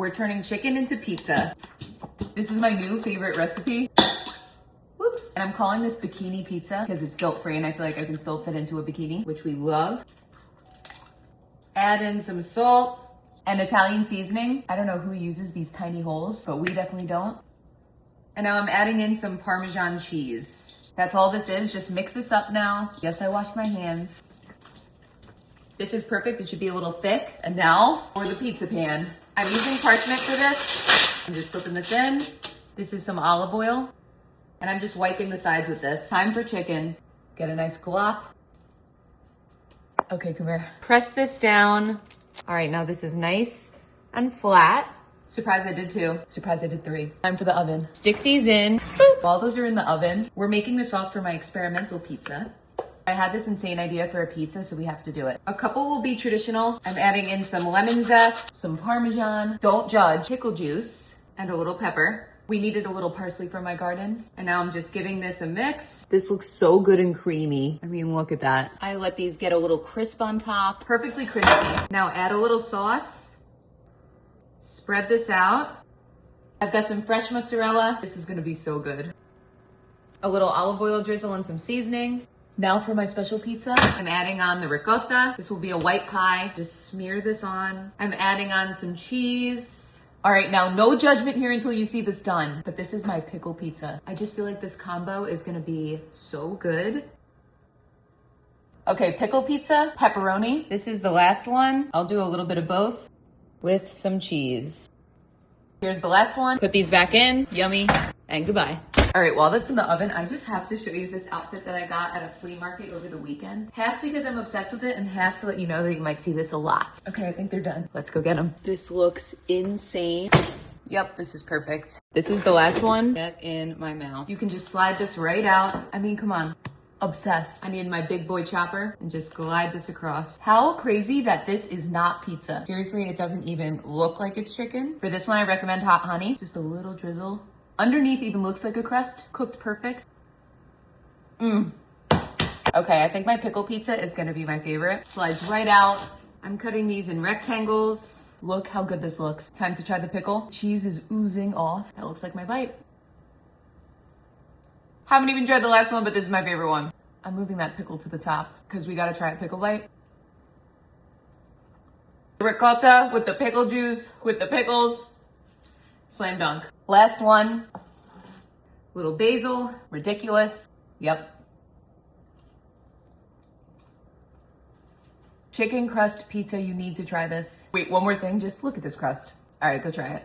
We're turning chicken into pizza. This is my new favorite recipe. Whoops. And I'm calling this bikini pizza because it's guilt-free and I feel like I can still fit into a bikini, which we love. Add in some salt and Italian seasoning. I don't know who uses these tiny holes, but we definitely don't. And now I'm adding in some Parmesan cheese. That's all this is. Just mix this up now. Yes, I washed my hands. This is perfect. It should be a little thick. And now for the pizza pan. I'm using parchment for this. I'm just slipping this in. This is some olive oil. And I'm just wiping the sides with this. Time for chicken. Get a nice glop. Okay, come here. Press this down. All right, now this is nice and flat. Surprise, I did 2. Surprise, I did 3. Time for the oven. Stick these in. Boop. While those are in the oven, we're making the sauce for my experimental pizza. I had this insane idea for a pizza, so we have to do it. A couple will be traditional. I'm adding in some lemon zest, some Parmesan, don't judge, pickle juice, and a little pepper. We needed a little parsley from my garden. And now I'm just giving this a mix. This looks so good and creamy. I mean, look at that. I let these get a little crisp on top. Perfectly crispy. Now add a little sauce. Spread this out. I've got some fresh mozzarella. This is gonna be so good. A little olive oil drizzle and some seasoning. Now for my special pizza, I'm adding on the ricotta. This will be a white pie. Just smear this on. I'm adding on some cheese. All right, now no judgment here until you see this done, but this is my pickle pizza. I just feel like this combo is gonna be so good. Okay, pickle pizza, pepperoni. This is the last one. I'll do a little bit of both with some cheese. Here's the last one. Put these back in, yummy, and goodbye. All right, while that's in the oven, I just have to show you this outfit that I got at a flea market over the weekend. Half because I'm obsessed with it and half to let you know that you might see this a lot. Okay, I think they're done. Let's go get them. This looks insane. Yep, this is perfect. This is the last one. Get in my mouth. You can just slide this right out. I mean, come on. Obsessed. I need my big boy chopper and just glide this across. How crazy that this is not pizza. Seriously, it doesn't even look like it's chicken. For this one, I recommend hot honey. Just a little drizzle. Underneath even looks like a crust, cooked perfect. Okay, I think my pickle pizza is gonna be my favorite. Slides right out. I'm cutting these in rectangles. Look how good this looks. Time to try the pickle. Cheese is oozing off. That looks like my bite. Haven't even tried the last one, but this is my favorite one. I'm moving that pickle to the top because we gotta try a pickle bite. Ricotta with the pickle juice, with the pickles. Slam dunk. Last one. Little basil. Ridiculous. Yep. Chicken crust pizza. You need to try this. Wait, one more thing. Just look at this crust. All right, go try it.